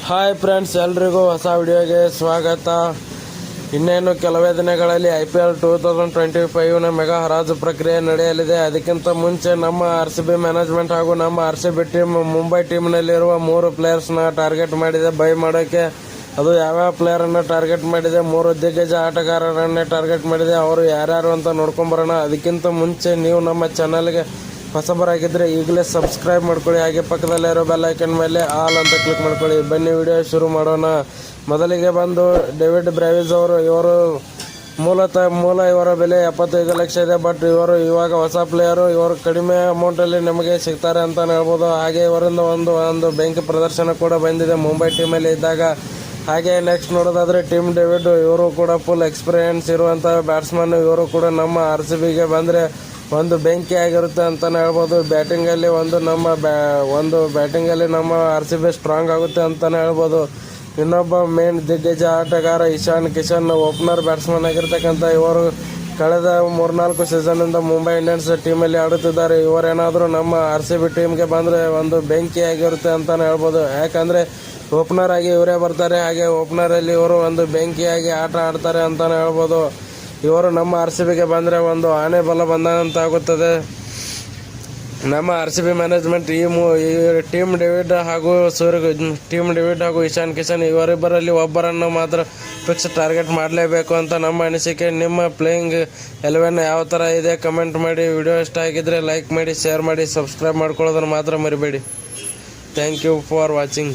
Hi friends, ಎಲ್ರಿಗೂ ಹೊಸ ವಿಡಿಯೋಗೆ ಸ್ವಾಗತ. ಇನ್ನೇನು ಕೆಲವೇ ದಿನಗಳಲ್ಲಿ IPL 2025ನ ಮೆಗಾ ಹರಾಜು ಪ್ರಕ್ರಿಯೆ ನಡೆಯಲಿದೆ. ಅದಕ್ಕಿಂತ ಮುಂಚೆ ನಮ್ಮ RCB ಮ್ಯಾನೇಜ್ಮೆಂಟ್ ಹಾಗೂ ನಮ್ಮ RCB ಟೀಮ್ ಮುಂಬೈ ಟೀಮ್ನಲ್ಲಿರುವ 3 ಪ್ಲೇಯರ್ಸ್ನ ಟಾರ್ಗೆಟ್ ಮಾಡಿದೆ ಬೈ ಮಾಡೋಕ್ಕೆ. ಅದು ಯಾವ್ಯಾವ ಪ್ಲೇಯರನ್ನು ಟಾರ್ಗೆಟ್ ಮಾಡಿದೆ, 3 ದಿಗ್ಗಜ ಆಟಗಾರರನ್ನೇ ಟಾರ್ಗೆಟ್ ಮಾಡಿದೆ. ಅವರು ಯಾರ್ಯಾರು ಅಂತ ನೋಡ್ಕೊಂಬರೋಣ. ಅದಕ್ಕಿಂತ ಮುಂಚೆ ನೀವು ನಮ್ಮ ಚಾನಲ್ಗೆ ಹೊಸಬರಾಗಿದ್ದರೆ ಈಗಲೇ ಸಬ್ಸ್ಕ್ರೈಬ್ ಮಾಡ್ಕೊಳ್ಳಿ. ಹಾಗೆ ಪಕ್ಕದಲ್ಲಿರೋ ಬೆಲ್ ಐಕನ್ ಮೇಲೆ ಆಲ್ ಅಂತ ಕ್ಲಿಕ್ ಮಾಡ್ಕೊಳ್ಳಿ. ಬನ್ನಿ ವಿಡಿಯೋ ಶುರು ಮಾಡೋಣ. ಮೊದಲಿಗೆ ಬಂದು ಡೇವಿಡ್ ಬ್ರಾವಿಸ್ ಅವರು. ಇವರು ಮೂಲ ಇವರ ಬೆಲೆ 75 ಲಕ್ಷ ಇದೆ. ಬಟ್ ಇವರು ಇವಾಗ ಹೊಸ ಪ್ಲೇಯರು. ಇವರು ಕಡಿಮೆ ಅಮೌಂಟಲ್ಲಿ ನಮಗೆ ಸಿಗ್ತಾರೆ ಅಂತಲೇ ಹೇಳ್ಬೋದು. ಹಾಗೆ ಇವರಿಂದ ಒಂದು ಬೆಂಕಿ ಪ್ರದರ್ಶನ ಕೂಡ ಬಂದಿದೆ ಮುಂಬೈ ಟೀಮಲ್ಲಿ ಇದ್ದಾಗ. ಹಾಗೆ ನೆಕ್ಸ್ಟ್ ನೋಡೋದಾದರೆ ಟೀಮ್ ಡೇವಿಡ್. ಇವರು ಕೂಡ ಫುಲ್ ಎಕ್ಸ್ಪೀರಿಯೆನ್ಸ್ ಇರುವಂಥ ಬ್ಯಾಟ್ಸ್ಮನ್. ಇವರು ಕೂಡ ನಮ್ಮ RCBಗೆ ಬಂದರೆ ಒಂದು ಬೆಂಕಿ ಆಗಿರುತ್ತೆ ಅಂತಲೇ ಹೇಳ್ಬೋದು. ಬ್ಯಾಟಿಂಗಲ್ಲಿ ನಮ್ಮ RCB ಸ್ಟ್ರಾಂಗ್ ಆಗುತ್ತೆ ಅಂತಲೇ ಹೇಳ್ಬೋದು. ಇನ್ನೊಬ್ಬ ಮೇನ್ ದಿಗ್ಗಜ ಆಟಗಾರ ಇಶಾನ್ ಕಿಶನ್, ಓಪನರ್ ಬ್ಯಾಟ್ಸ್ಮನ್ ಆಗಿರ್ತಕ್ಕಂಥ ಇವರು ಕಳೆದ 3-4 ಸೀಸನ್ನಿಂದ ಮುಂಬೈ ಇಂಡಿಯನ್ಸ್ ಟೀಮಲ್ಲಿ ಆಡುತ್ತಿದ್ದಾರೆ. ಇವರೇನಾದರೂ ನಮ್ಮ RCB ಟೀಮ್ಗೆ ಬಂದರೆ ಒಂದು ಬೆಂಕಿ ಆಗಿರುತ್ತೆ ಅಂತಲೇ ಹೇಳ್ಬೋದು. ಯಾಕಂದರೆ ಓಪನರ್ ಆಗಿ ಇವರೇ ಬರ್ತಾರೆ. ಹಾಗೆ ಓಪನರಲ್ಲಿ ಇವರು ಒಂದು ಬೆಂಕಿಯಾಗಿ ಆಟ ಆಡ್ತಾರೆ ಅಂತಲೇ ಹೇಳ್ಬೋದು. ಇವರು ನಮ್ಮ RCBಗೆ ಬಂದರೆ ಒಂದು ಆನೆ ಬಲ ಬಂದಂತ ಆಗುತ್ತದೆ. ನಮ್ಮ RCB ಮ್ಯಾನೇಜ್ಮೆಂಟ್ ಈ ಟೀಮ್ ಡೇವಿಡ್ ಹಾಗೂ ಇಶಾನ್ ಕಿಶನ್ ಇವರಿಬ್ಬರಲ್ಲಿ ಒಬ್ಬರನ್ನು ಮಾತ್ರ ಫಿಕ್ಸ್ ಟಾರ್ಗೆಟ್ ಮಾಡಲೇಬೇಕು ಅಂತ ನಮ್ಮ ಅನಿಸಿಕೆ. ನಿಮ್ಮ ಪ್ಲೇಯಿಂಗ್ 11 ಯಾವ ಥರ ಇದೆ ಕಮೆಂಟ್ ಮಾಡಿ. ವಿಡಿಯೋ ಇಷ್ಟ ಆಗಿದ್ದರೆ ಲೈಕ್ ಮಾಡಿ, ಶೇರ್ ಮಾಡಿ, ಸಬ್ಸ್ಕ್ರೈಬ್ ಮಾಡ್ಕೊಳ್ಳೋದನ್ನು ಮಾತ್ರ ಮರಿಬೇಡಿ. Thank you for watching.